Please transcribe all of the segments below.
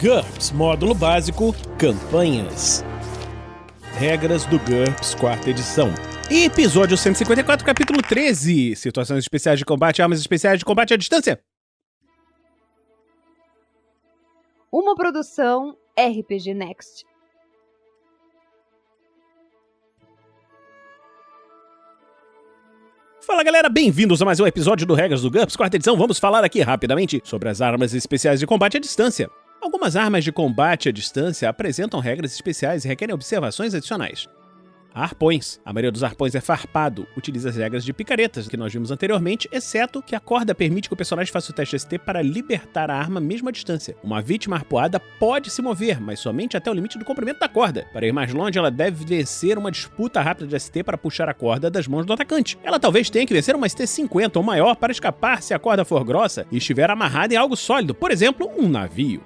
GURPS Módulo Básico Campanhas. Regras do GURPS, quarta edição. Episódio 154, capítulo 13. Situações especiais de combate, armas especiais de combate à distância. Uma produção RPG Next. Fala galera, bem-vindos a mais um episódio do Regras do GURPS, quarta edição. Vamos falar aqui rapidamente sobre as armas especiais de combate à distância. Algumas armas de combate à distância apresentam regras especiais e requerem observações adicionais. Arpões. A maioria dos arpões é farpado, utiliza as regras de picaretas que nós vimos anteriormente, exceto que a corda permite que o personagem faça o teste ST para libertar a arma mesmo à distância. Uma vítima arpoada pode se mover, mas somente até o limite do comprimento da corda. Para ir mais longe, ela deve vencer uma disputa rápida de ST para puxar a corda das mãos do atacante. Ela talvez tenha que vencer uma ST 50 ou maior para escapar se a corda for grossa e estiver amarrada em algo sólido, por exemplo, um navio.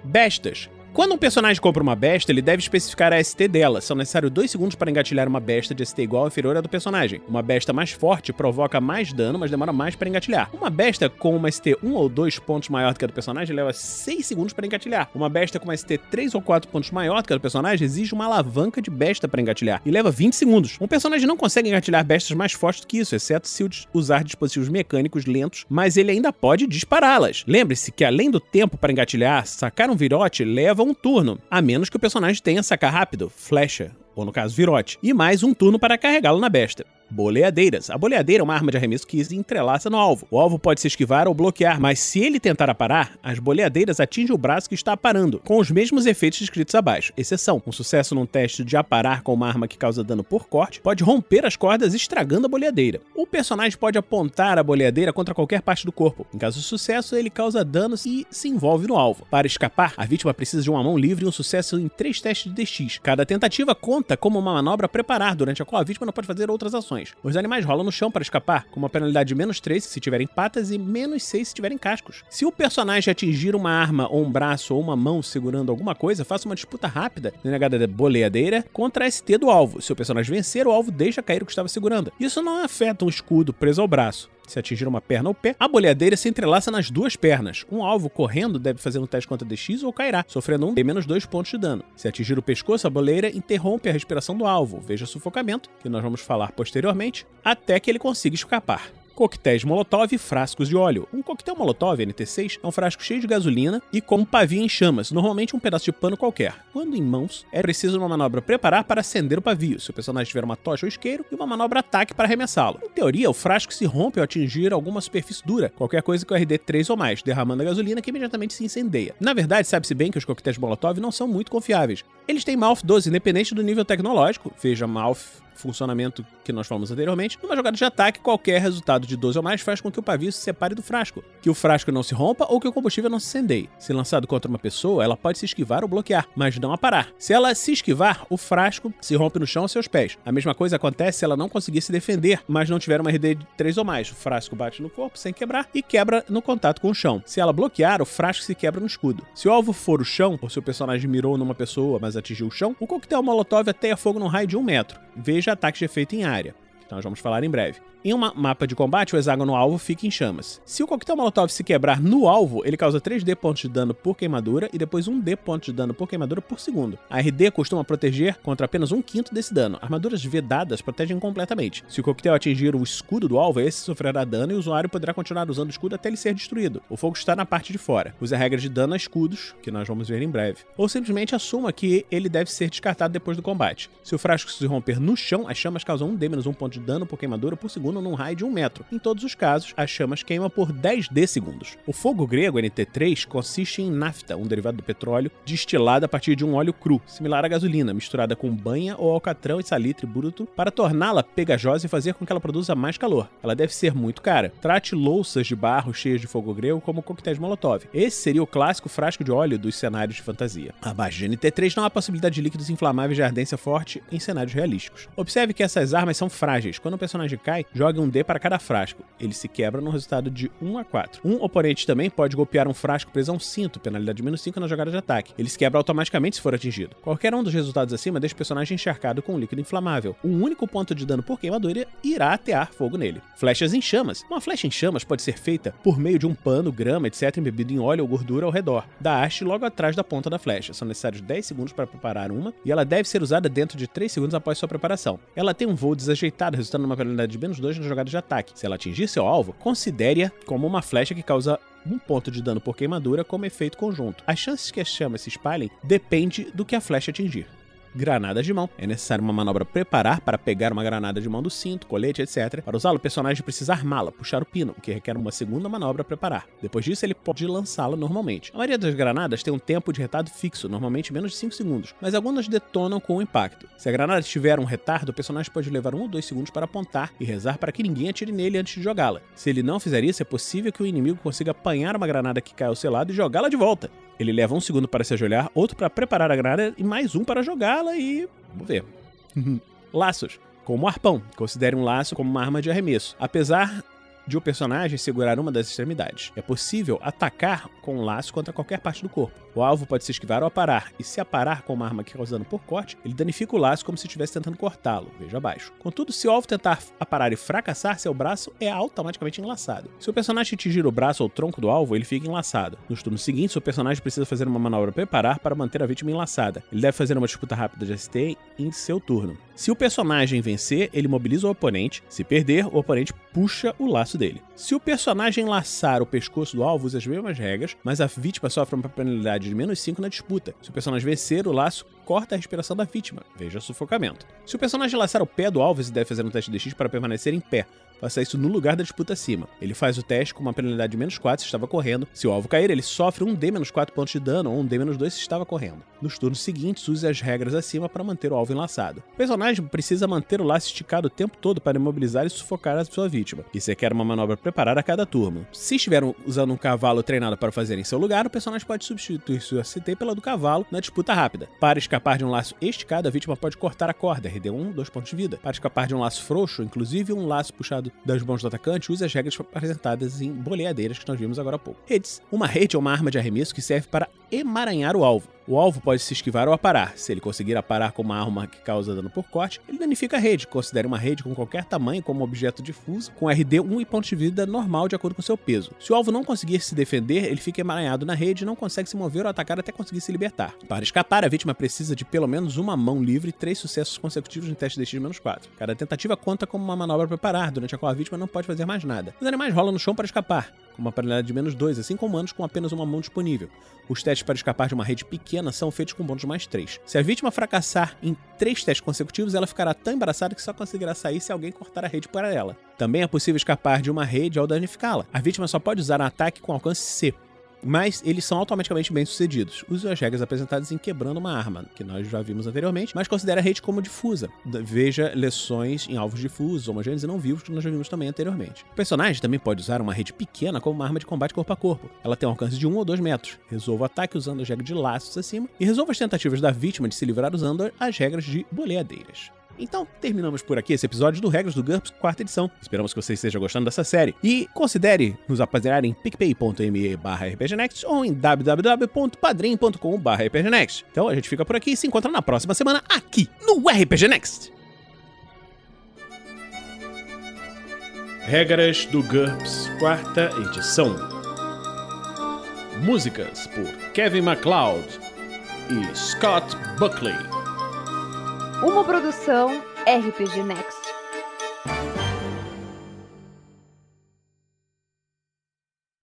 Bestas. Quando um personagem compra uma besta, ele deve especificar a ST dela. São necessários 2 segundos para engatilhar uma besta de ST igual ou inferior à do personagem. Uma besta mais forte provoca mais dano, mas demora mais para engatilhar. Uma besta com uma ST 1 ou 2 pontos maior do que a do personagem leva 6 segundos para engatilhar. Uma besta com uma ST 3 ou 4 pontos maior do que a do personagem exige uma alavanca de besta para engatilhar e leva 20 segundos. Um personagem não consegue engatilhar bestas mais fortes do que isso, exceto se usar dispositivos mecânicos lentos, mas ele ainda pode dispará-las. Lembre-se que além do tempo para engatilhar, sacar um virote leva um turno, a menos que o personagem tenha sacar rápido, flecha, ou no caso virote, e mais um turno para carregá-lo na besta. Boleadeiras. A boleadeira é uma arma de arremesso que se entrelaça no alvo. O alvo pode se esquivar ou bloquear, mas se ele tentar aparar, as boleadeiras atingem o braço que está aparando, com os mesmos efeitos descritos abaixo. Exceção: um sucesso num teste de aparar com uma arma que causa dano por corte pode romper as cordas estragando a boleadeira. O personagem pode apontar a boleadeira contra qualquer parte do corpo. Em caso de sucesso, ele causa danos e se envolve no alvo. Para escapar, a vítima precisa de uma mão livre e um sucesso em 3 testes de DX. Cada tentativa conta como uma manobra a preparar, durante a qual a vítima não pode fazer outras ações. Os animais rolam no chão para escapar, com uma penalidade de -3 se tiverem patas e -6 se tiverem cascos. Se o personagem atingir uma arma ou um braço ou uma mão segurando alguma coisa, faça uma disputa rápida na negada da boleadeira contra a ST do alvo. Se o personagem vencer, o alvo deixa cair o que estava segurando. Isso não afeta um escudo preso ao braço. Se atingir uma perna ou pé, a boleadeira se entrelaça nas 2 pernas. Um alvo correndo deve fazer um teste contra DX ou cairá, sofrendo um D-2 pontos de dano. Se atingir o pescoço, a boleira interrompe a respiração do alvo, veja sufocamento, que nós vamos falar posteriormente, até que ele consiga escapar. Coquetéis Molotov e frascos de óleo. Um coquetel Molotov NT6 é um frasco cheio de gasolina e com um pavio em chamas, normalmente um pedaço de pano qualquer. Quando em mãos, é preciso uma manobra preparar para acender o pavio, se o personagem tiver uma tocha ou isqueiro, e uma manobra ataque para arremessá-lo. Em teoria, o frasco se rompe ao atingir alguma superfície dura, qualquer coisa com RD 3 ou mais, derramando a gasolina que imediatamente se incendeia. Na verdade, sabe-se bem que os coquetéis Molotov não são muito confiáveis. Eles têm Mouth 12, independente do nível tecnológico, veja Mouth funcionamento que nós falamos anteriormente. Numa jogada de ataque, qualquer resultado de 12 ou mais faz com que o pavio se separe do frasco, que o frasco não se rompa ou que o combustível não se incendeie. Se lançado contra uma pessoa, ela pode se esquivar ou bloquear, mas não aparar. Se ela se esquivar, o frasco se rompe no chão aos seus pés. A mesma coisa acontece se ela não conseguir se defender, mas não tiver uma RD de 3 ou mais. O frasco bate no corpo sem quebrar e quebra no contato com o chão. Se ela bloquear, o frasco se quebra no escudo. Se o alvo for o chão, ou se o personagem mirou numa pessoa, mas atingiu o chão, o coquetel Molotov ateia fogo num raio de 1 metro. Veja ataque de efeito em área, que nós vamos falar em breve. Em um mapa de combate, o hexágono alvo fica em chamas. Se o coquetel Molotov se quebrar no alvo, ele causa 3D pontos de dano por queimadura e depois 1D pontos de dano por queimadura por segundo. A RD costuma proteger contra apenas 1/5 desse dano. Armaduras vedadas protegem completamente. Se o coquetel atingir o escudo do alvo, esse sofrerá dano e o usuário poderá continuar usando o escudo até ele ser destruído. O fogo está na parte de fora. Use a regra de dano a escudos, que nós vamos ver em breve. Ou simplesmente assuma que ele deve ser descartado depois do combate. Se o frasco se romper no chão, as chamas causam 1D-1 ponto de dano por queimadura por segundo num raio de 1 metro. Em todos os casos, as chamas queimam por 10D segundos. O fogo grego NT3 consiste em nafta, um derivado do petróleo, destilado a partir de um óleo cru, similar à gasolina, misturada com banha ou alcatrão e salitre bruto, para torná-la pegajosa e fazer com que ela produza mais calor. Ela deve ser muito cara. Trate louças de barro cheias de fogo grego como coquetéis Molotov. Esse seria o clássico frasco de óleo dos cenários de fantasia. Abaixo de NT3 não há possibilidade de líquidos inflamáveis de ardência forte em cenários realísticos. Observe que essas armas são frágeis. Quando o personagem cai, jogue um D para cada frasco. Ele se quebra no resultado de 1 a 4. Um oponente também pode golpear um frasco preso a um cinto, penalidade -5 na jogada de ataque. Ele se quebra automaticamente se for atingido. Qualquer um dos resultados acima deixa o personagem encharcado com um líquido inflamável. Um único ponto de dano por queimadura irá atear fogo nele. Flechas em chamas. Uma flecha em chamas pode ser feita por meio de um pano, grama, etc., embebido em óleo ou gordura ao redor da haste logo atrás da ponta da flecha. São necessários 10 segundos para preparar uma e ela deve ser usada dentro de 3 segundos após sua preparação. Ela tem um voo desajeitado, resultando numa penalidade de -2 na jogada de ataque. Se ela atingir seu alvo, considere-a como uma flecha que causa um ponto de dano por queimadura como efeito conjunto. As chances que as chamas se espalhem depende do que a flecha atingir. Granadas de mão. É necessário uma manobra preparar para pegar uma granada de mão do cinto, colete, etc. Para usá-lo, o personagem precisa armá-la, puxar o pino, o que requer uma segunda manobra a preparar. Depois disso, ele pode lançá-la normalmente. A maioria das granadas tem um tempo de retardo fixo, normalmente menos de 5 segundos, mas algumas detonam com o impacto. Se a granada tiver um retardo, o personagem pode levar 1 ou 2 segundos para apontar e rezar para que ninguém atire nele antes de jogá-la. Se ele não fizer isso, é possível que o inimigo consiga apanhar uma granada que cai ao seu lado e jogá-la de volta. Ele leva 1 segundo para se ajoelhar, outro para preparar a granada e mais um para jogá-la e... vamos ver. Laços. Como arpão. Considere um laço como uma arma de arremesso. Apesar de o personagem segurar uma das extremidades. É possível atacar com um laço contra qualquer parte do corpo. O alvo pode se esquivar ou aparar, e se aparar com uma arma que causa dano por corte, ele danifica o laço como se estivesse tentando cortá-lo, veja abaixo. Contudo, se o alvo tentar aparar e fracassar, seu braço é automaticamente enlaçado. Se o personagem atingir o braço ou o tronco do alvo, ele fica enlaçado. Nos turnos seguintes, o personagem precisa fazer uma manobra preparar para manter a vítima enlaçada. Ele deve fazer uma disputa rápida de ST em seu turno. Se o personagem vencer, ele mobiliza o oponente. Se perder, o oponente puxa o laço dele. Se o personagem laçar o pescoço do alvo, usa as mesmas regras, mas a vítima sofre uma penalidade de -5 na disputa. Se o personagem vencer, o laço corta a respiração da vítima. Veja sufocamento. Se o personagem laçar o pé do alvo, ele deve fazer um teste de DX para permanecer em pé. Faça isso no lugar da disputa acima. Ele faz o teste com uma penalidade de -4 se estava correndo. Se o alvo cair, ele sofre um D-4 pontos de dano ou um D-2 se estava correndo. Nos turnos seguintes, use as regras acima para manter o alvo enlaçado. O personagem precisa manter o laço esticado o tempo todo para imobilizar e sufocar a sua vítima. Isso requer uma manobra preparada a cada turno. Se estiver usando um cavalo treinado para fazer em seu lugar, o personagem pode substituir sua CT pela do cavalo na disputa rápida. Para escapar de um laço esticado, a vítima pode cortar a corda, RD1, 2 pontos de vida. Para escapar de um laço frouxo, inclusive um laço puxado das mãos do atacante, use as regras apresentadas em boleadeiras que nós vimos agora há pouco. Redes. Uma rede é uma arma de arremesso que serve para emaranhar o alvo. O alvo pode se esquivar ou aparar. Se ele conseguir aparar com uma arma que causa dano por corte, ele danifica a rede. Considere uma rede com qualquer tamanho como objeto difuso, com RD1 e ponto de vida normal de acordo com seu peso. Se o alvo não conseguir se defender, ele fica emaranhado na rede e não consegue se mover ou atacar até conseguir se libertar. Para escapar, a vítima precisa de pelo menos uma mão livre e 3 sucessos consecutivos no teste de DX-4. Cada tentativa conta como uma manobra preparar, durante a qual a vítima não pode fazer mais nada. Os animais rolam no chão para escapar, com uma penalidade de -2, assim como humanos com apenas uma mão disponível. Os testes para escapar de uma rede pequena são feitos com bônus +3. Se a vítima fracassar em 3 testes consecutivos, ela ficará tão embaraçada que só conseguirá sair se alguém cortar a rede para ela. Também é possível escapar de uma rede ao danificá-la. A vítima só pode usar um ataque com alcance C, mas eles são automaticamente bem-sucedidos. Use as regras apresentadas em quebrando uma arma, que nós já vimos anteriormente, mas considere a rede como difusa. Veja lições em alvos difusos, homogêneos e não vivos, que nós já vimos também anteriormente. O personagem também pode usar uma rede pequena como uma arma de combate corpo a corpo. Ela tem um alcance de 1 ou 2 metros. Resolva o ataque usando as regras de laços acima e resolva as tentativas da vítima de se livrar usando as regras de boleadeiras. Então, terminamos por aqui esse episódio do Regras do GURPS, 4ª edição. Esperamos que você esteja gostando dessa série. E considere nos apadrinhar em picpay.me/rpgnext ou em www.padrim.com/rpgnext. Então, a gente fica por aqui e se encontra na próxima semana aqui no RPG Next. Regras do GURPS, 4ª edição. Músicas por Kevin MacLeod e Scott Buckley. Uma produção RPG Next.